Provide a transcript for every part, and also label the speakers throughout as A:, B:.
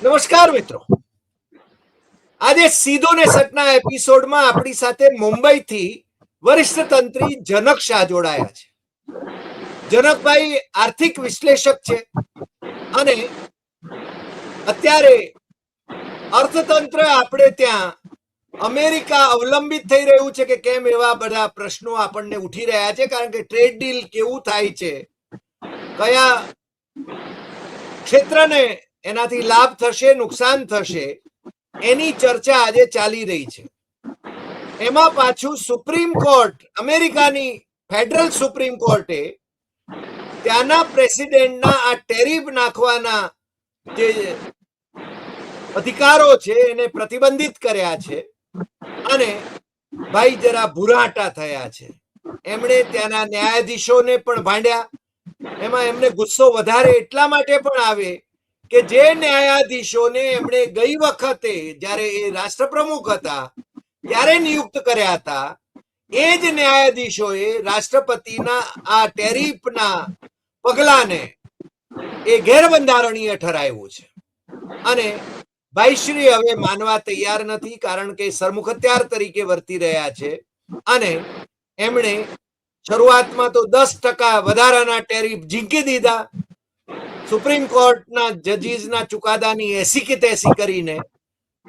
A: નમસ્કાર મિત્રો, આજે સીધો ને સટના એપિસોડમાં આપણી સાથે મુંબઈથી વરિષ્ઠ તંત્રી જનક શાહ જોડાયા છે. જનકભાઈ આર્થિક વિશ્લેષક છે અને અત્યારે અર્થતંત્ર આપણે ત્યાં અમેરિકા અવલંબિત થઈ રહ્યું છે કે કેમ, એવા બધા પ્રશ્નો આપણને ઉઠી રહ્યા છે. કારણ કે ટ્રેડ ડીલ કેવું થાય છે, કયા ક્ષેત્રને એનાથી લાભ થશે, નુકસાન થશે, એની ચર્ચા આજે ચાલી રહી છે. એમાં પાછું સુપ્રીમ કોર્ટ, અમેરિકાની ફેડરલ સુપ્રીમ કોર્ટે ત્યાંના પ્રેસિડેન્ટના આ ટેરિફ નાખવાના જે અધિકારો છે એને પ્રતિબંધિત કર્યા છે અને ભાઈ જરા ભૂરાટા થયા છે. એમણે ત્યાંના ન્યાયાધીશોને પણ ભાંડ્યા. એમાં એમને ગુસ્સો વધારે એટલા માટે પણ આવે કે જે ન્યાયાધીશોને એમણે ગઈ વખતે જ્યારે એ રાષ્ટ્રપ્રમુખ હતા ત્યારે નિયુક્ત કર્યા હતા, એ જ ન્યાયાધીશોએ રાષ્ટ્રપતિના આ ટેરિફના પગલાને એ ગેરબંધારણીય ઠરાવ્યું છે. અને ભાઈશ્રી હવે માનવા તૈયાર નથી, કારણ કે સરમુખત્યાર તરીકે વર્તી રહ્યા છે. અને એમણે શરૂઆતમાં તો 10% વધારાના ટેરિફ ઝીંકી દીધા, સુપ્રીમ કોર્ટના જજીસના ચુકાદાની 80 કે 83 કરીને,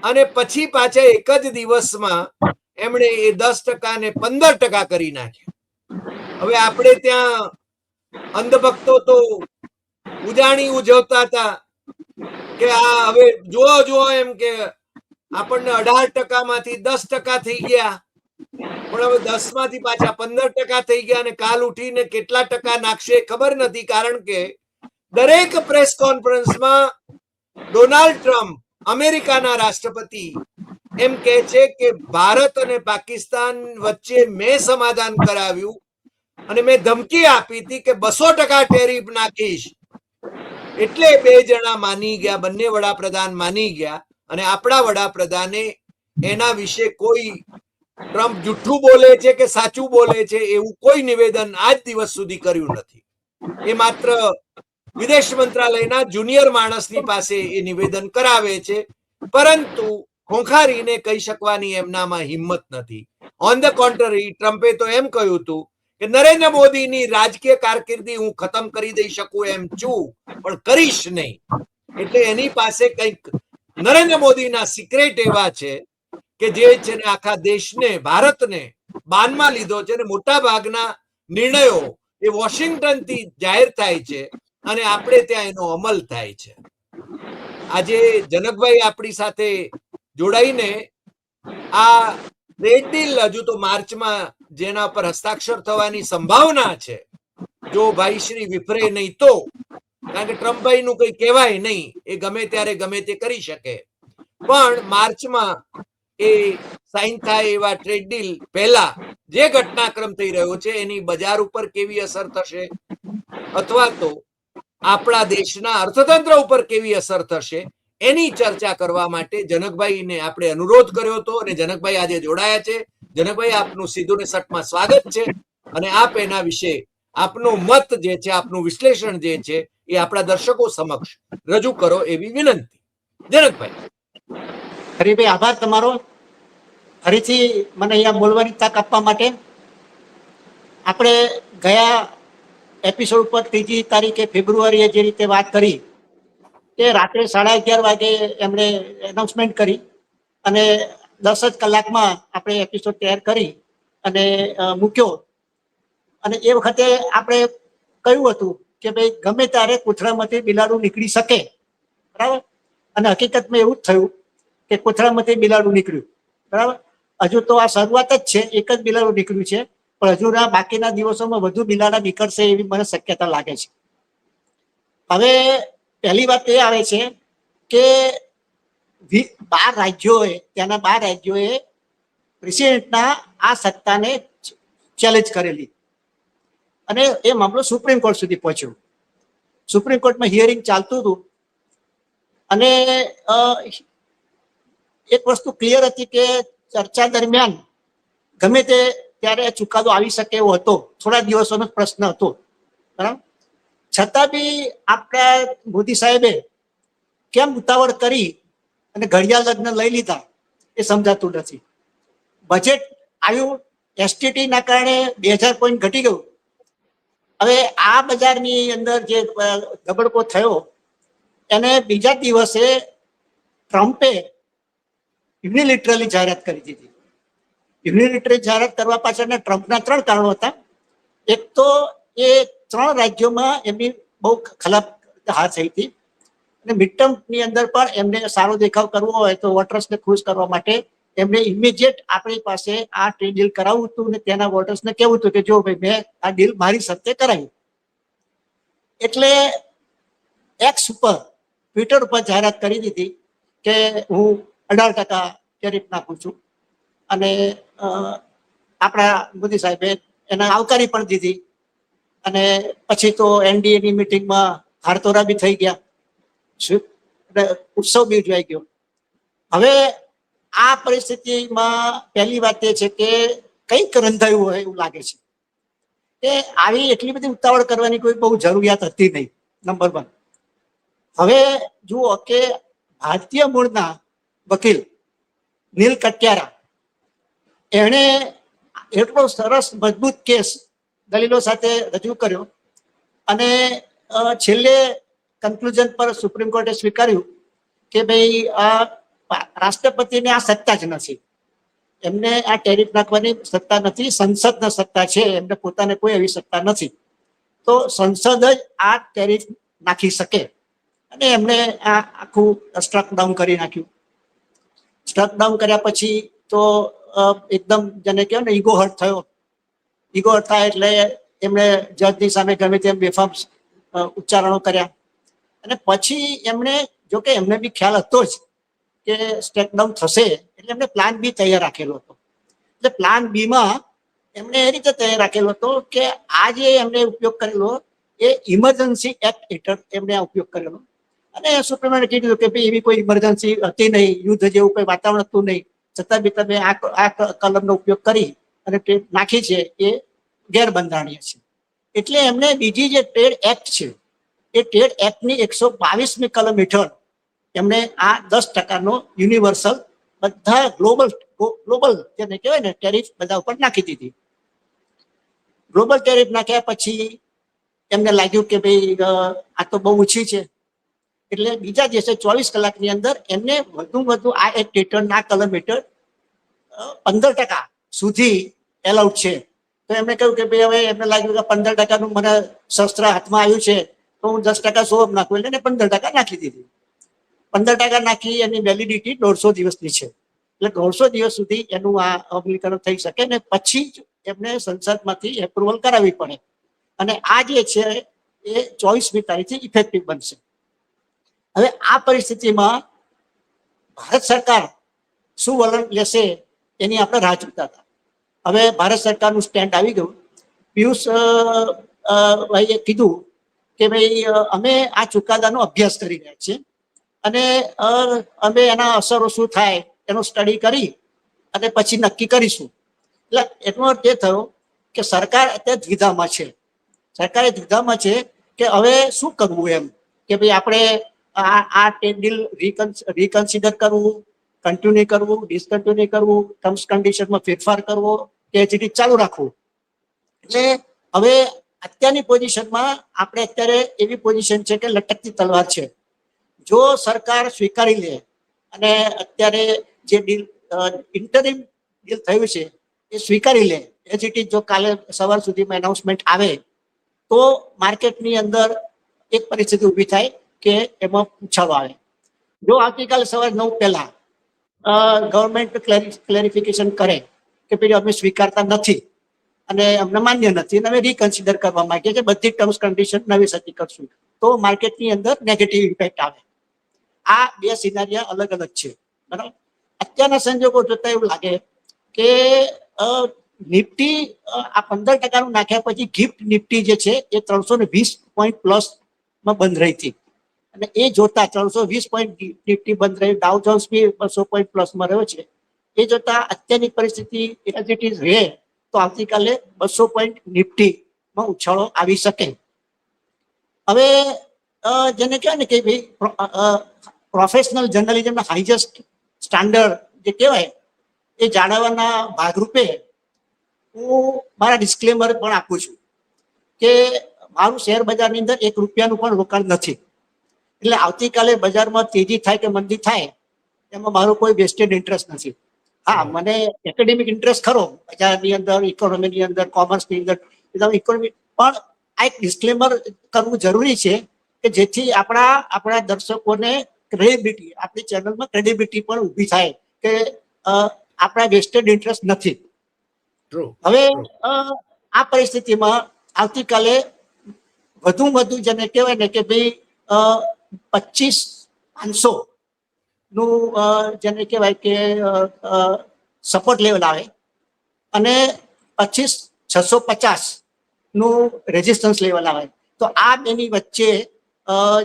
A: અને પછી પાછા એક જ દિવસમાં એમણે એ 10% ને 15% કરી નાખ્યા. હવે આપણે ત્યાં અંધભક્તો તો ઉજાણી ઉજવતા હતા કે આ હવે જુઓ એમ કે આપણને 18% માંથી 10% થઈ ગયા, પણ હવે 10 માંથી પાછા 15% થઈ ગયા અને કાલ ઉઠીને કેટલા ટકા નાખશે ખબર નથી. કારણ કે દરેક પ્રેસ કોન્ફરન્સમાં ડોનાલ્ડ ટ્રમ્પ, અમેરિકાના રાષ્ટ્રપતિ, એમ કહે છે કે ભારત અને પાકિસ્તાન વચ્ચે મેં સમાધાન કરાવ્યું અને મેં ધમકી આપી હતી કે 200% ટેરિફ નાખીશ. એટલે બે જણા માની ગયા, બંને વડાપ્રધાન માની ગયા. અને આપણા વડાપ્રધાને એના વિશે કોઈ ટ્રમ્પ જુઠ્ઠું બોલે છે કે સાચું બોલે છે એવું કોઈ નિવેદન આજ દિવસ સુધી કર્યું નથી. એ માત્ર વિદેશ મંત્રાલયના જુનિયર માણસની પાસે એ નિવેદન કરાવે છે, પરંતુ ખોખારીને કહી શકવાની એમનામાં હિંમત નથી. ઓન ધ કોન્ટ્રરી, ટ્રમ્પે તો એમ કહ્યું હતું કે નરેન્દ્ર મોદીની રાજકીય કારકિર્દી હું ખતમ કરી દઈ શકું એમ છું, પણ કરીશ નહીં. એટલે એની પાસે કંઈક નરેન્દ્ર મોદીના સિક્રેટ એવા છે કે જે છે ને આખા દેશને, ભારતને બાનમાં લીધો છે. અને મોટા ભાગના નિર્ણયો એ વોશિંગ્ટનથી જાહેર થાય છે અને આપણે ત્યાં એનો અમલ થાય છે. આજે જનકભાઈ આપણી સાથે જોડાઈને આ ટ્રેડ ડીલ હજુ તો માર્ચમાં જેના પર હસ્તાક્ષર થવાની સંભાવના છે, જો ભાઈ શ્રી વિફરે નહીં તો, કારણ કે ટ્રમ્પભાઈ નું કઈ કહેવાય નહીં, એ ગમે ત્યારે ગમે તે કરી શકે. પણ માર્ચમાં એ સાઇન થાય એવા ટ્રેડ ડીલ પહેલા જે ઘટનાક્રમ થઈ રહ્યો છે એની બજાર ઉપર કેવી અસર થશે, અથવા તો આપણા દેશના અર્થતંત્ર ઉપર કેવી અસર થશે, એની ચર્ચા કરવા માટે જનકભાઈને આપણે અનુરોધ કર્યો હતો. અને જનકભાઈ આજે જોડાયા છે. જનકભાઈ, આપનું સીધું ને સટમાં સ્વાગત છે. અને આપ એના વિશે આપનો મત જે છે, આપનું વિશ્લેષણ જે છે એ આપણા દર્શકો સમક્ષ રજૂ કરો એવી વિનંતી. જનકભાઈ.
B: હરિભાઈ, આભાર તમારો ફરીથી મને અહીંયા બોલવાની તક આપવા માટે. આપણે ગયા એપિસોડ પર 3જી તારીખે ફેબ્રુઆરીએ જે રીતે વાત કરી કે રાત્રે 11:30 વાગે એમણે એનાઉન્સમેન્ટ કરી અને 10 જ કલાકમાં આપણે એપિસોડ તૈયાર કરી અને મૂક્યો. અને એ વખતે આપણે કહ્યું હતું કે ભાઈ ગમે ત્યારે કોથળામાંથી બિલાડું નીકળી શકે, બરાબર. અને હકીકતમાં એવું જ થયું કે કોથળામાંથી બિલાડું નીકળ્યું, બરાબર. હજુ તો આ શરૂઆત જ છે, એક જ બિલાડું નીકળ્યું છે, પણ હજુ બાકીના દિવસોમાં વધુ બિલાડા નીકળશે એવી મને શક્યતા લાગે છે. હવે પહેલી વાત એ આવે છે કે 12 રાજ્યોએ, ત્યાંના 12 રાજ્યોએ પ્રેસિડેન્ટના આ સત્તાને ચેલેન્જ કરેલી અને એ મામલો સુપ્રીમ કોર્ટ સુધી પહોંચ્યો. સુપ્રીમ કોર્ટમાં હિયરિંગ ચાલતું હતું અને એક વસ્તુ ક્લિયર હતી કે ચર્ચા દરમિયાન ગમે તે ત્યારે ચુકાદો આવી શકે એવો હતો, થોડા દિવસોનો પ્રશ્ન હતો, બરાબર. છતાં બી આપણા મોદી સાહેબે કેમ ઉતાવળ કરી અને ઘડિયાળ લગ્ન લઈ લીધા એ સમજાતું નથી. બજેટ આવ્યું, એસટીટી ના કારણે 2000 પોઈન્ટ ઘટી ગયું. હવે આ બજારની અંદર જે ધબડકો થયો એને બીજા દિવસે ટ્રમ્પે યુનિલિટરલી જાહેરાત કરી દીધી. યુનિલિટરલી જાહેરાત કરવા પાછળના ટ્રમ્પના 3 કારણો હતા. એક તો એ 3 રાજ્યોમાં એમની બહુ ખરાબ હાર થઈ હતી અને મિડ ટર્મની અંદર પણ એમને સારો દેખાવ કરવો હોય તો વોટર્સને ખુશ કરવા માટે એમને ઇમિડિયેટ આપણી પાસે આ ટ્રેડ ડીલ કરાવવું હતું અને તેના વોટર્સને કહેવું હતું કે જો ભાઈ મેં આ ડીલ મારી શરતે કરાવી. એટલે એક્સ ઉપર ટ્વિટર ઉપર જાહેરાત કરી દીધી કે હું 18% ટેરિફ નાખું છું અને આપણા મોદી સાહેબે એને આવકારી પણ દીધી અને પછી તો એનડીએની મિટિંગમાં હારતોરા બી થઈ ગયા, ઉત્સવ બી ઉજવાઈ ગયો. હવે આ પરિસ્થિતિમાં પહેલી વાત એ છે કે કંઈક રંધાયું હોય એવું લાગે છે કે આવી એટલી બધી ઉતાવળ કરવાની કોઈ બહુ જરૂરિયાત હતી નહીં. નંબર 1. હવે જુઓ કે ભારતીય મૂળના વકીલ નીલ કટિયારા એણે એટલો સરસ મજબૂત કેસ દલીલો સાથે રજૂ કર્યો અને છેલ્લે કન્ક્લુઝન પર સુપ્રીમ કોર્ટે સ્વીકાર્યું કે ભાઈ આ રાષ્ટ્રપતિને આ સત્તા જ નથી, એમને આ ટેરિફ નાખવાની સત્તા નથી, સંસદના સત્તા છે, એમને પોતાને કોઈ એવી સત્તા નથી. તો સંસદ જ આ ટેરિફ નાખી શકે અને એમને આ આખું સ્ટ્રક ડાઉન કરી નાખ્યું. સ્ટ્રક ડાઉન કર્યા પછી તો એકદમ જેને કહેવાય ને ઈગો હર્ટ થયો. ઈગો હર્ટ થાય એટલે એમણે જજની સામે ગમે તેમ બેફામ ઉચ્ચારણો કર્યા અને પછી એમણે જોકે એમને બી ખ્યાલ હતો જ કે સ્ટેપ ડાઉન થશે એટલે એમને પ્લાન બી તૈયાર રાખેલો હતો. એટલે પ્લાન બીમાં એમણે એ રીતે તૈયાર રાખેલો હતો કે આ જે એમને ઉપયોગ કરેલો એ ઇમરજન્સી એક્ટ હેઠળ એમણે આ ઉપયોગ કરેલો અને સુપ્રીમ કોર્ટે કીધું કે ભાઈ એવી કોઈ ઇમરજન્સી હતી નહીં, યુદ્ધ જેવું કોઈ વાતાવરણ હતું નહીં, છતાં બી તમે આ કલમનો ઉપયોગ કરી અને ટ્રેડ નાખી છે એ ગેરબંધારણીય છે. એટલે એમને બીજી જે ટ્રેડ એક્ટ છે એ ટ્રેડ એક્ટની 122મી કલમ હેઠળ એમણે આ 10%નો યુનિવર્સલ બધા ગ્લોબલ જેને કહેવાય ને ટેરિફ બધા ઉપર નાખી દીધી. ગ્લોબલ ટેરિફ નાખ્યા પછી એમને લાગ્યું કે ભાઈ આ તો બહુ ઓછી છે એટલે બીજા દિવસે 24 કલાકની અંદર એમને વધુ આ એક હેઠળના કલમ હેઠળ 15% સુધી એલાઉડ છે. તો એમને કહ્યું કે ભાઈ હવે એમને લાગ્યું કે 15%નું મને શસ્ત્ર હાથમાં આવ્યું છે તો હું 10% સોપ નાખું એટલે 15% નાખી દીધી. 15% નાખી એની વેલિડિટી 150 દિવસની છે એટલે 150 દિવસ સુધી એનું આ અમલીકરણ થઈ શકે ને પછી જ એમને સંસદમાંથી એપ્રુવલ કરાવવી પડે અને આ જે છે એ 24મી તારીખથી ઇફેક્ટિવ બનશે. હવે આ પરિસ્થિતિમાં ભારત સરકાર શું વલણ લેશે એની આપણે રાહ જોતા હતા. હવે ભારત સરકારનું સ્ટેન્ડ આવી ગયું. પિયુષ ભાઈએ કીધું કે ભાઈ અમે આ ચુકાદાનો અભ્યાસ કરી રહ્યા છીએ અને અમે એના અસરો શું થાય એનો સ્ટડી કરી અને પછી નક્કી કરીશું. એટલે એનો અર્થ એ થયો કે સરકાર અત્યારે દ્વિધામાં છે. સરકારે દ્વિધામાં છે કે હવે શું કરવું એમ કે ભાઈ આપણે આ ટ્રેડ ડીલ રિકન્સિડર કરવું, કન્ટિન્યુ કરવું, ડિસકન્ટિન્યુ કરવું, ટર્મ્સ કન્ડિશનમાં ફેરફાર કરવો કે હજી ચાલુ રાખવું. એટલે હવે અત્યારની પોઝિશનમાં આપણે અત્યારે એવી પોઝિશન છે કે લટકતી તલવાર છે. જો સરકાર સ્વીકારી લે અને અત્યારે જે ડીલ ઇન્ટરિમ ડીલ થયું છે એ સ્વીકારી લે એઝ ઇટ ઇઝ, જો કાલે સવાર સુધીમાં એનાઉન્સમેન્ટ આવે તો માર્કેટની અંદર એક પરિસ્થિતિ ઊભી થાય કે એમાં ઉછાળો આવે. જો આવતીકાલે સવારે 9 પહેલા ગવર્મેન્ટ ક્લેરિફિકેશન કરે કે ભાઈ અમે સ્વીકારતા નથી અને અમને માન્ય નથી અને અમે રિકન્સિડર કરવા માંગીએ કે બધી ટર્મ્સ કન્ડિશન નવેસરથી કરશું તો માર્કેટની અંદર નેગેટિવ ઇમ્પેક્ટ આવે. આ બે સિનારિયા અલગ અલગ છે. બરાબર. અત્યારના સંજોગો જોતા એવું લાગે કે નિફ્ટી આ 15%નું નાખ્યા પછી ગિફ્ટ નિફ્ટી જે છે એ 320 પોઈન્ટ પ્લસમાં બંધ રહી હતી અને એ જોતા 320 પોઈન્ટ નિફ્ટી બંધ રહ્યું, ડાઉ જોન્સ બી 200 પોઈન્ટ પ્લસમાં રહ્યો છે. એ જોતા અત્યારની પરિસ્થિતિ એઝ ઇટ ઇઝ રહે તો આવતીકાલે 200 પોઈન્ટ નિફ્ટીમાં ઉછાળો આવી શકે. હવે જેને કહેવાય ને કે ભાઈ પ્રોફેશનલ જર્નલિઝમના હાઈએસ્ટ સ્ટાન્ડર્ડ જે કહેવાય એ જાળવવાના ભાગરૂપે હું મારા ડિસ્ક્લેમર પણ આપું છું કે મારું શેર બજારની અંદર 1 રૂપિયાનું પણ રોકાણ નથી. એટલે આવતીકાલે બજારમાં તેજી થાય કે મંદી થાય એમાં મારું કોઈ વેસ્ટેડ ઇન્ટરેસ્ટ નથી. હા, મને એકેડેમિક ઇન્ટરેસ્ટ ખરો બજારની અંદર, ઇકોનોમીની અંદર, કોમર્સની અંદર, ઇકોનોમી, પણ આ એક ડિસ્ક્લેમર કરવું જરૂરી છે કે જેથી આપણા દર્શકોને ક્રેડિબિલિટી, આપણી ચેનલમાં ક્રેડિબિલિટી પણ ઊભી થાય કે આપણા વેસ્ટેડ ઇન્ટરેસ્ટ નથી. હવે આ પરિસ્થિતિમાં આવતીકાલે વધુ જેને કહેવાય ને કે ભાઈ 25,500 નું જેને કહેવાય કે સપોર્ટ લેવલ આવે અને 25,650 નું રેઝિસ્ટન્સ લેવલ આવે. તો આ બેની વચ્ચે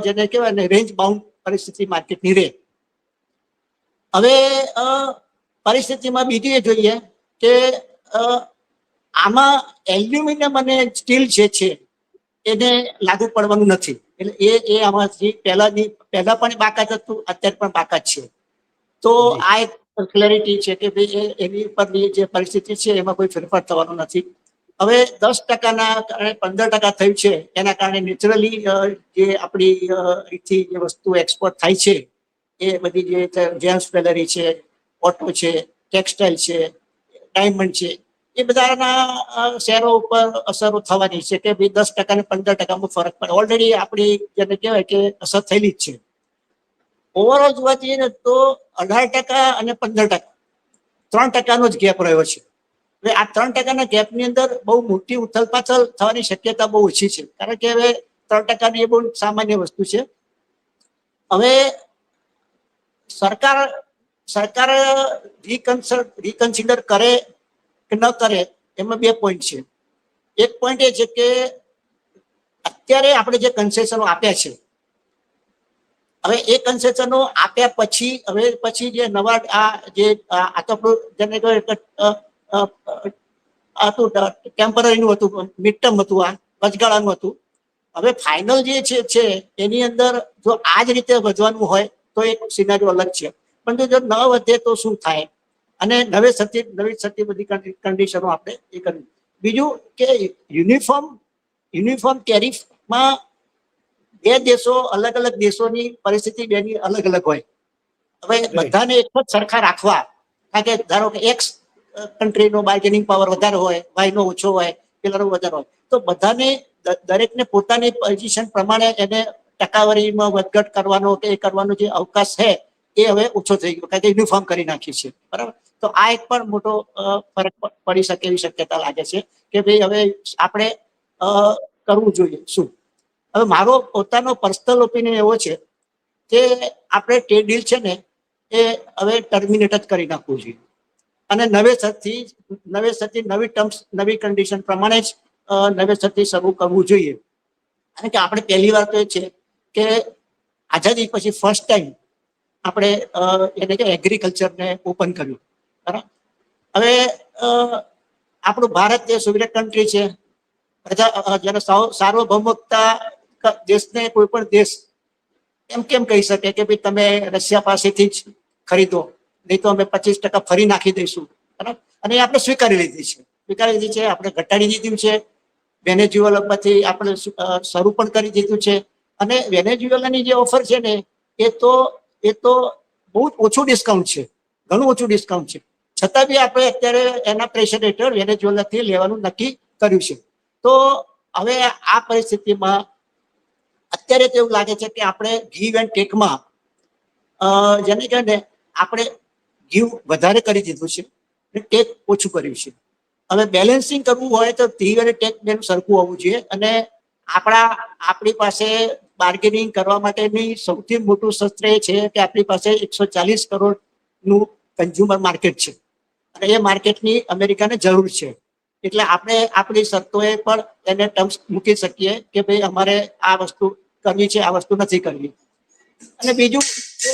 B: જેને કહેવાય ને રેન્જ બાઉન્ડ પરિસ્થિતિ માર્કેટની રહે. હવે પરિસ્થિતિમાં બીજી એ જોઈએ કે આમાં એલ્યુમિનિયમ અને સ્ટીલ જે છે એને લાગુ પડવાનું નથી. એટલે એ આમાંથી પહેલા પણ બાકાત હતું, અત્યારે પણ બાકાત છે. તો આ એક ક્લેરિટી છે કે ભાઈ એની પરની જે પરિસ્થિતિ છે એમાં કોઈ ફેરફાર થવાનો નથી. હવે 10%ના કારણે 15% થયું છે, એના કારણે નેચરલી જે આપણી રીતથી જે વસ્તુ એક્સપોર્ટ થાય છે એ બધી જે જેમ્સ જ્વેલરી છે, ઓટો છે, ટેક્સટાઇલ છે, ડાયમંડ છે, એ બધાના શેરો ઉપર અસરો થવાની છે કે ભાઈ 10% ને 15%માં ફરક પડે. ઓલરેડી આપણી જેને કહેવાય કે અસર થયેલી જ છે. ઓવરઓલ જોવા જઈએ ને તો 18% અને 15%, 3%નો જ ગેપ રહ્યો છે. હવે આ 3%ના ગેપની અંદર બહુ મોટી ઉથલપાથલ થવાની શક્યતા બહુ ઓછી છે, કારણ કે હવે 3%ની એ બહુ સામાન્ય વસ્તુ છે. હવે સરકાર રિકન્સિડર કરે કે ન કરે એમાં 2 પોઈન્ટ છે. એક પોઈન્ટ એ છે કે અત્યારે આપણે જે કન્સેશનો આપ્યા છે, હવે એ કન્સેશનો આપ્યા પછી જે નવા આ તો જેને હતું ટેમ્પરરીનું હતું, મિડ ટર્મ હતું, આ વચગાળાનું હતું. હવે ફાઇનલ જે છે એની અંદર જો આ જ રીતે વધવાનું હોય તો એક સિનારીઓ અલગ છે, પણ જો ન વધે તો શું થાય, અને નવી સતી બધી કન્ડિશનો આપણે એ કરવી. બીજું કે યુનિફોર્મ ટેરિફમાં 2 દેશો, અલગ અલગ દેશોની પરિસ્થિતિ બેની અલગ અલગ હોય. હવે બધાને એક જ સરખા રાખવા, કારણ કે ધારો કે એક્સ કન્ટ્રીનો બાર્ગેનિંગ પાવર વધારે હોય, વાયનો ઓછો હોય, પેલાનો વધારે હોય, તો બધાને દરેકને પોતાની પોઝિશન પ્રમાણે એને ટકાવારીમાં વધઘટ કરવાનો કે એ કરવાનો જે અવકાશ છે એ હવે ઓછો થઈ ગયો, કારણ કે યુનિફોર્મ કરી નાખી છે. બરાબર. તો આ એક પણ મોટો ફરક પડી શકે એવી શક્યતા લાગે છે કે ભાઈ હવે આપણે કરવું જોઈએ શું. હવે મારો પોતાનો પર્સનલ ઓપિનિયન એવો છે કે આપણે ટ્રેડ ડીલ છે ને એ હવે ટર્મિનેટ જ કરી નાખવું જોઈએ અને નવેસરથી નવી ટર્મ્સ, નવી કન્ડિશન પ્રમાણે જ નવેસરથી શરૂ કરવું જોઈએ. કારણ કે આપણે પહેલી વાર તો એ છે કે આઝાદી પછી ફર્સ્ટ ટાઈમ આપણે એને કે એગ્રીકલ્ચરને ઓપન કર્યું. બરાબર. હવે આપણું ભારત એ સોવિયત કન્ટ્રી છે, જેને સાર્વભૌમકતા દેશને કોઈ પણ દેશ એમ કેમ કહી શકે કે ભાઈ તમે રશિયા પાસેથી જ ખરીદો, નહીં તો અમે 25% ફરી નાખી દઈશું. બરાબર. અને આપણે સ્વીકારી લીધી છે, આપણે ઘટાડી દીધું છે. વેનેઝુએલામાંથી આપણે શરૂ પણ કરી દીધું છે, અને વેનેઝુએલાની જે ઓફર છે ને એ તો બહુ ઓછું ડિસ્કાઉન્ટ છે, ઘણું ઓછું ડિસ્કાઉન્ટ છે. છતાં બી આપણે અત્યારે એના પ્રેશર હેઠળ વેનેઝુએલાથી લેવાનું નક્કી કર્યું છે. તો હવે આ પરિસ્થિતિમાં અત્યારે તો એવું લાગે છે કે આપણે ગીવ એન્ડ ટેકમાં જેને કહે ને આપણે ગીવ વધારે કરી દીધું છે, ટેક ઓછું કર્યું છે. હવે બેલેન્સિંગ કરવું હોય તો ગીવ અને ટેક બેનું સરખું હોવું જોઈએ, અને આપણી પાસે બાર્ગેનિંગ કરવા માટેની સૌથી મોટું શસ્ત્ર એ છે કે આપણી પાસે 140 કરોડનું કન્ઝ્યુમર માર્કેટ છે, અને એ માર્કેટની અમેરિકાને જરૂર છે. એટલે આપણે આપણી શરતોએ પણ એને ટર્મ્સ મૂકી શકીએ કે ભાઈ અમારે આ વસ્તુ કરવી છે, આ વસ્તુ નથી કરવી. અને બીજું કે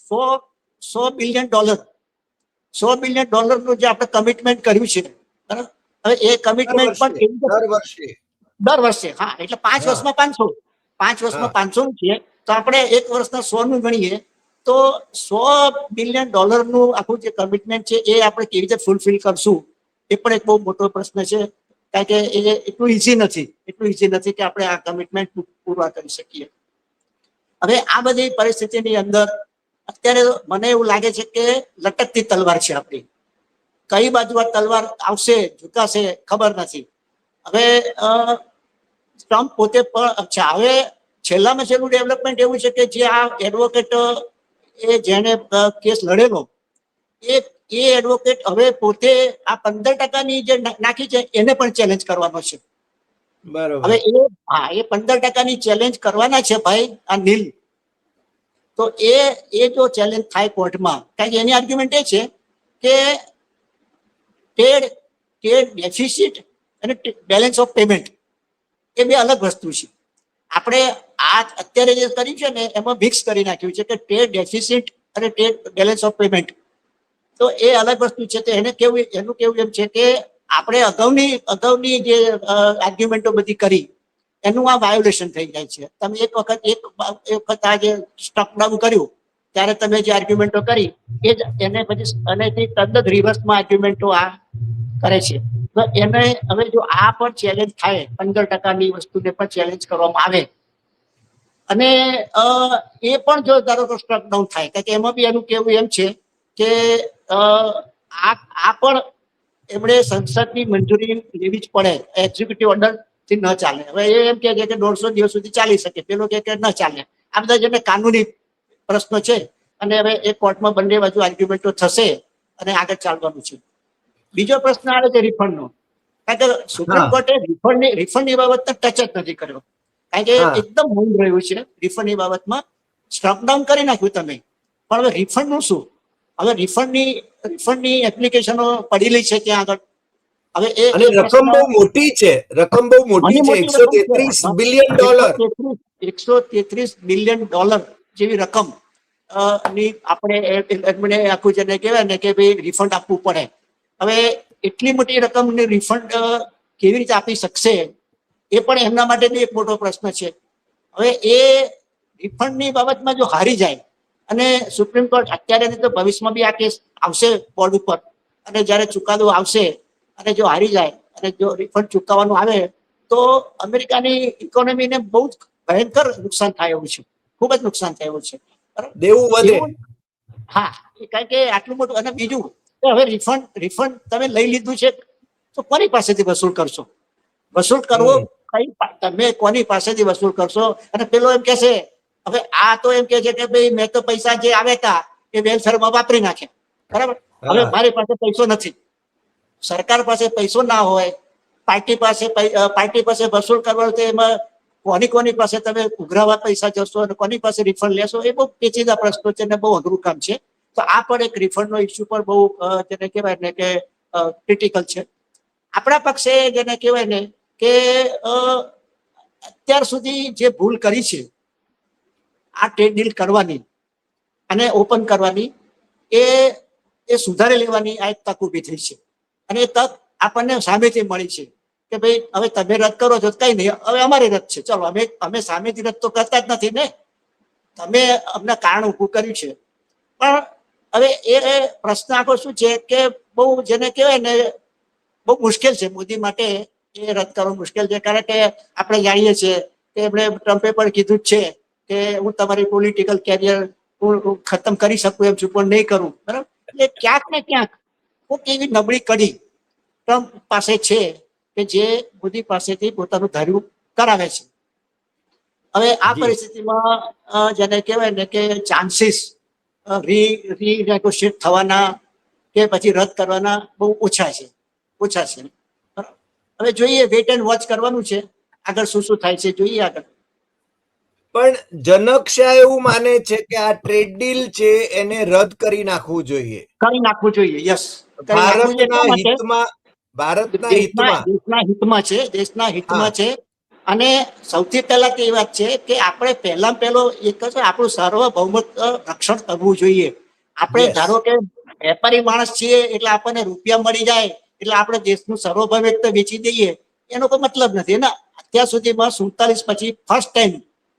B: $100 બિલિયન નું જે આપણે કમિટમેન્ટ કર્યું છે, બરાબર. હવે એ કમિટમેન્ટ પણ
A: દર વર્ષે
B: દર વર્ષે, હા, એટલે 5 વર્ષમાં 500 નું છે. તો આપણે એક વર્ષના 100 નું ગણીએ તો $100 બિલિયન નું આખું જે કમિટમેન્ટ છે એ આપણે કેવી રીતે ફૂલફિલ કરશું એ પણ એક બહુ મોટો પ્રશ્ન છે. કારણ કે એ એટલું ઈઝી નથી કે આપણે આ કમિટમેન્ટ પૂરા કરી શકીએ. હવે આ બધી પરિસ્થિતિની અંદર અત્યારે મને એવું લાગે છે કે લટકતી તલવાર છે આપણી. કઈ બાજુ આ તલવાર આવશે ઝુકાશે ખબર નથી. હવે ટ્રમ્પ પોતે પણ અચ્છા, હવે છેલ્લામાં છેલ્લું ડેવલપમેન્ટ એવું છે કે જે આ એડવોકેટ એ જેને કેસ લડેલો એ એડવોકેટ હવે પોતે આ 15% જે નાખી છે એને પણ ચેલેન્જ કરવાનો છે.
A: બરોબર.
B: હવે એ 15% ચેલેન્જ કરવાના છે ભાઈ આ નીલ. તો એ જો ચેલેન્જ થાય કોર્ટમાં, કારણ કે એની આર્ગ્યુમેન્ટ એ છે કે ટ્રેડ ડેફિસિટ અને બેલેન્સ ઓફ પેમેન્ટ એ બે અલગ વસ્તુ છે. આપણે આ અત્યારે જે કર્યું છે ને એમાં મિક્સ કરી નાખ્યું છે કે ટ્રેડ ડેફિસિટ અને ટ્રેડ બેલેન્સ ઓફ પેમેન્ટ, તો એ અલગ વસ્તુ છે. તો એનું કેવું એમ છે કે આપણે અગાઉની જે આર્ગ્યુમેન્ટો બધી કરી એનું આ વાયોલેશન થઈ જાય છે. તમે એક વખત આ જે સ્ટોક ડાઉન કર્યું ત્યારે તમે જે આર્ગ્યુમેન્ટો કરી એ જ એને પછી અને તદ્દન રિવર્સમાં આર્ગ્યુમેન્ટો આ કરે છે. તો એને હવે જો આ પણ ચેલેન્જ થાય 15%ની વસ્તુને પણ ચેલેન્જ કરવામાં આવે અને એ પણ જો ધારો કે સ્ટ્રક ડાઉન થાય, કારણ કે એમાં બી એનું કેવું એમ છે કે આ પણ એમણે સંસદની મંજૂરી લેવી જ પડે, એક્ઝિક્યુટિવ ઓર્ડર થી ન ચાલે. હવે એ એમ કે છે કે 150 દિવસ સુધી ચાલી શકે, પેલો કે ન ચાલે. આ બધા જેને કાનૂની પ્રશ્નો છે અને હવે એ કોર્ટમાં બંને બાજુ આર્ગ્યુમેન્ટો થશે અને આગળ ચાલવાનું છે. બીજો પ્રશ્ન આવે છે રિફંડનો, કારણ કે સુપ્રીમ કોર્ટે રિફંડની બાબત ટચ જ નથી કર્યો. કારણ કે એકદમ મૌન રહ્યું છે રિફંડની બાબતમાં. સ્ટોક ડાઉન કરી નાખ્યું તમે, પણ હવે રિફંડનું શું? હવે રિફંડની એપ્લિકેશનો પડેલી છે ત્યાં આગળ. હવે
A: અને રકમ બહુ મોટી છે, રકમ બહુ મોટી છે, $133 બિલિયન.
B: $133 બિલિયન જેવી રકમ ની આપણે આખું જેને કહેવાય ને કે ભાઈ રિફંડ આપવું પડે. હવે એટલી મોટી રકમની રિફંડ કેવી રીતે આપી શકશે એ પણ એમના માટે એક મોટો પ્રશ્ન છે. હવે એ રિફંડની બાબતમાં જો હારી જાય અને સુપ્રીમ કોર્ટ અત્યારે નહીં તો ભવિષ્યમાં બી આ કેસ આવશે બોર્ડ ઉપર, અને જ્યારે ચુકાદો આવશે અને જો હારી જાય અને જો રિફંડ ચૂકવવાનું આવે તો અમેરિકાની ઇકોનોમીને બહુ જ ભયંકર નુકસાન થાય એવું છે, ખૂબ જ નુકસાન થાય એવું છે.
A: દેવું વધે.
B: હા, કારણ કે આટલું મોટું. અને બીજું કે હવે રિફંડ તમે લઈ લીધું છે તો કોની પાસેથી વસૂલ કરશો? વસૂલ કરવો તમે કોની પાસેથી વસૂલ કરશો? અને પેલો એમ કે છે, હવે આ તો એમ કે છે કે ભાઈ મેં તો પૈસા જે આવે તા એ વેલફેરમાં વાપરી નાખે, બરાબર. હવે મારી પાસે પૈસો નથી, સરકાર પાસે પૈસો ના હોય, પાર્ટી પાસે વસૂલ કરવાનો, એમાં કોની પાસે તમે ઉઘરાવા પૈસા જશો અને કોની પાસે રિફંડ લેશો? એ બહુ પેચીદા પ્રશ્નો છે અને બહુ અઘરું કામ છે. તો આ પણ એક રિફંડનો ઇસ્યુ પણ બહુ જેને કહેવાય ને કે ક્રિટિકલ છે. આપણા પક્ષે જેને કહેવાય ને કે અત્યાર સુધી જે ભૂલ કરી છે આ ટ્રેડ ડીલ કરવાની અને ઓપન કરવાની, એ સુધારી લેવાની આ એક તક ઊભી થઈ છે. અને એ તક આપણને સામેથી મળી છે કે ભાઈ હવે તમે રદ કરો છો કઈ નહીં, હવે અમારી રદ છે, ચલો અમે સામેથી રદ તો કરતા જ નથી ને, તમે અમને કારણ ઊભું કર્યું છે. પણ હવે એ પ્રશ્ન આખો શું છે કે બહુ જેને કહેવાય ને બહુ મુશ્કેલ છે મોદી માટે એ રદ કરવું મુશ્કેલ છે. કારણ કે આપણે જાણીએ છીએ કે એમણે ટ્રમ્પે પણ કીધું જ છે કે હું તમારી પોલિટિકલ કેરિયર હું ખતમ કરી શકું એમ છું પણ નહીં કરું, બરાબર. એટલે ક્યાંક ને ક્યાંક કોઈક એવી નબળી કડી ટ્રમ્પ પાસે છે કે જે મોદી પાસેથી પોતાનું ધાર્યું કરાવે છે. હવે આ પરિસ્થિતિમાં જેને કહેવાય ને કે ચાન્સીસ રીનેગોશિએટ થવાના કે પછી રદ કરવાના બહુ ઓછા છે. હવે જોઈએ, વેટ એન્ડ વોચ કરવાનું છે, આગળ શું થાય છે જોઈએ આગળ.
A: પણ જનકશાહ એવું માને છે કે આ ટ્રેડ ડીલ છે એને રદ કરી નાખવું જોઈએ,
B: કરી નાખવું જોઈએ. યસ, કરી નાખવું જોઈએ.
A: ભારતના હિતમાં, ભારતના હિતમાં.
B: દેશના હિતમાં છે. અને સૌથી પહેલા તો એ વાત છે કે આપણે પહેલો એક આપણું સાર્વભૌમત્વ રક્ષણ કરવું જોઈએ. આપણે
A: યસ.
B: ધારો કે વેપારી માણસ છીએ એટલે આપણને રૂપિયા મળી જાય એટલે આપણે દેશનું સાર્વભૌમત્વ વેચી દઈએ એનો કોઈ મતલબ નથી ને. અત્યાર સુધીમાં 47 પછી ફર્સ્ટ ટાઈમ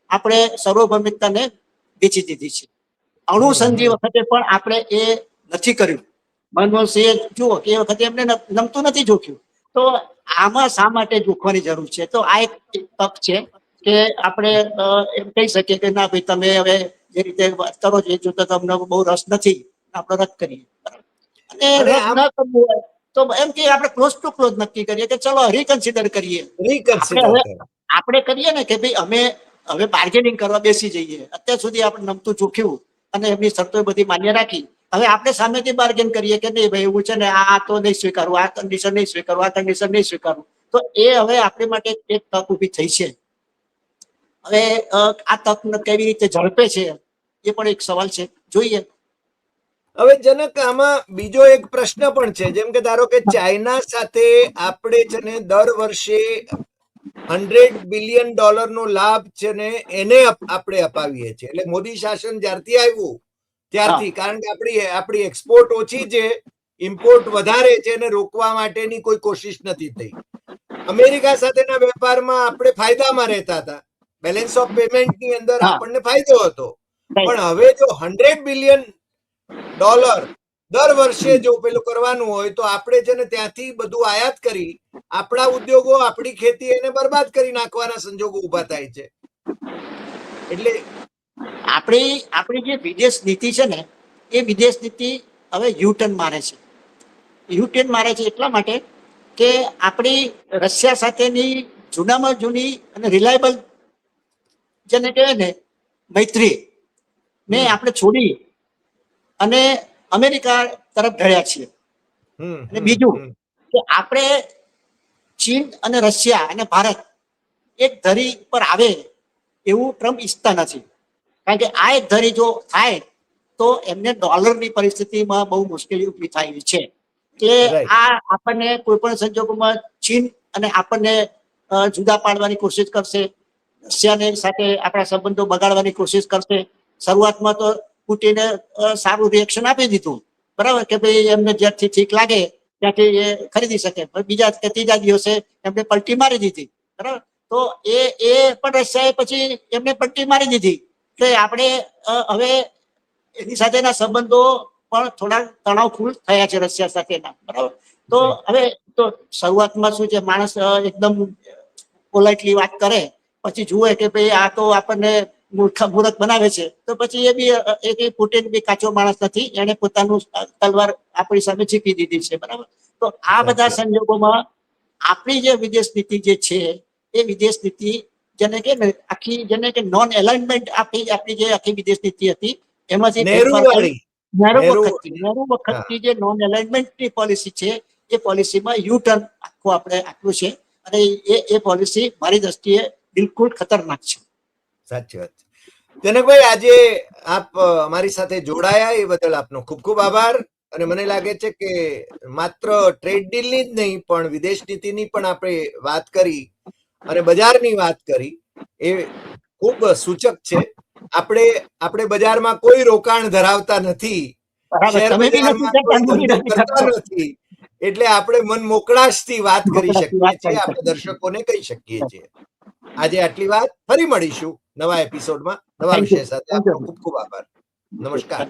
B: આપણે સાર્વભૌમિકતાને વેચી દીધી છે. અણુ સંધિ વખતે પણ આપણે એ નથી કર્યું. મનમોહનસિંહે જુઓ કે એ વખતે એમને નમતું નથી જોખ્યું. તો આમાં શા માટે જોખવાની જરૂર છે? તો આ એક તક છે કે આપણે એમ કહી શકીએ કે ના ભાઈ તમે હવે જે રીતે વાત કરો છો એ જોતા તમને બહુ રસ નથી, આપણે રદ કરીએ. અને
A: અને
B: રદ ન કરવું હોય તો એમ કે આપણે ક્લોઝ ટુ ક્લોઝ નક્કી કરીએ કે ચલો રીકન્સિડર કરીએ. આપણે
A: રીકન્સિડર
B: હવે
A: કરે.
B: આપણે કરીએ ને કે ભાઈ અમે હવે બાર્ગેનિંગ કરવા બેસી જઈએ. અત્યાર સુધી આપણે નમતું જોખ્યું અને એમની શરતો બધી માન્ય રાખી. હવે આપણે સામેથી બાર્ગેન કરીએ કે નહીં ભાઈ એવું છે ને આ તો નહીં સ્વીકારવું, આ કન્ડિશન નહીં સ્વીકારવું, આ કન્ડિશન નહીં સ્વીકારવું. તો એ હવે આપણી માટે એક તક ઊભી થઈ છે. હવે આ તક કેવી રીતે ઝડપે છે એ પણ એક સવાલ છે, જોઈએ.
A: હવે જનક આમાં બીજો એક પ્રશ્ન પણ છે, જેમ કે ધારો કે ચાઇના સાથે આપણે છે ને દર વર્ષે $100 બિલિયન નો લાભ છે ને એને આપણે અપાવીએ છીએ. એટલે મોદી શાસન જ્યારથી આવ્યું ત્યારથી, કારણ કે આપણી એક્સપોર્ટ ઓછી છે, ઇમ્પોર્ટ વધારે છે, અને રોકવા માટેની કોઈ કોશિશ નથી થઈ. અમેરિકા સાથેના વેપારમાં આપણે ફાયદામાં રહેતા હતા, બેલેન્સ ઓફ પેમેન્ટની અંદર આપણને ફાયદો હતો. પણ હવે જો $100 બિલિયન દર વર્ષે જો પેલું કરવાનું હોય તો આપણે છે ને ત્યાંથી બધું આયાત કરી આપણા ઉદ્યોગો, આપણી ખેતી એને બરબાદ કરી નાખવાના સંજોગો ઉભા થાય છે. એટલે
B: આપણી જે વિદેશ નીતિ છે ને એ વિદેશ નીતિ હવે યુટર્ન મારે છે. યુટર્ન મારે છે એટલા માટે કે આપણી રશિયા સાથેની જૂનામાં જૂની અને રિલાયબલ જેને કહેવાય ને મૈત્રી ને આપણે છોડી અને અમેરિકા તરફ ઢળ્યા છીએ. અને બીજું કે આપણે ચીન અને રશિયા અને ભારત એક ધરી પર આવે એવું ટ્રમ્પ ઈચ્છતા નથી. કારણ કે આ એક ધરી જો થાય તો એમને ડોલરની પરિસ્થિતિમાં બહુ મુશ્કેલી ઊભી થાય છે. કે આ આપણને કોઈ પણ સંજોગોમાં ચીન અને આપણને જુદા પાડવાની કોશિશ કરશે, રશિયાની સાથે આપણા સંબંધો બગાડવાની કોશિશ કરશે. શરૂઆતમાં તો પુટિને સારું રિએક્શન આપી દીધું, બરાબર, કે ભાઈ એમને જ્યાંથી ઠીક લાગે ત્યાંથી એ ખરીદી શકે. બીજા કે ત્રીજા દિવસે એમને પલટી મારી દીધી, બરાબર. તો એ પણ રશિયાએ પછી એમને પલટી મારી દીધી કે આપણે હવે એની સાથેના સંબંધો પણ થોડા તણાવપૂર્ણ થયા છે રશિયા સાથેના, બરાબર. તો હવે તો શરૂઆતમાં શું છે, માણસ એકદમ પોલાઇટલી વાત કરે, પછી જુએ કે ભાઈ આ તો આપણને મૂર્ખ બનાવે છે, તો પછી એ બી પુટિન બી કાચો માણસ નથી, એને પોતાનું તલવાર આપણી સામે ઝીકી દીધી છે, બરાબર. તો આ બધા સંજોગોમાં આપણી જે વિદેશ નીતિ જે છે એ વિદેશ નીતિ જેને કે આખી જેને કે નોન એલાઇનમેન્ટ આપણી જે આખી વિદેશ નીતિ હતી એમાંથી નહેરુ વખતની જે નોન એલાઇનમેન્ટની પોલિસી છે એ પોલિસીમાં યુટર્ન આખું આપણે આપ્યું છે. અને એ પોલિસી મારી દ્રષ્ટિએ બિલકુલ ખતરનાક છે.
A: સાચી વાત છે જનકભાઈ, આજે આપ અમારી સાથે જોડાયા એ બદલ આપનો ખૂબ ખૂબ આભાર. અને મને લાગે છે કે માત્ર ટ્રેડ ડીલની જ નહીં પણ વિદેશ નીતિની પણ આપણે વાત કરી અને બજારની વાત કરી, એ ખૂબ સૂચક છે. આપણે બજારમાં કોઈ રોકાણ ધરાવતા નથી, શેર બજારમાં કોઈ ધંધો કરતા નથી, એટલે આપણે મન મોકળાશથી વાત કરી શકીએ છીએ, આપણે દર્શકોને કહી શકીએ છીએ. આજે આટલી વાત, ફરી મળીશું નવા એપિસોડમાં નવા વિષય સાથે. આપનો ખૂબ ખૂબ આભાર. નમસ્કાર.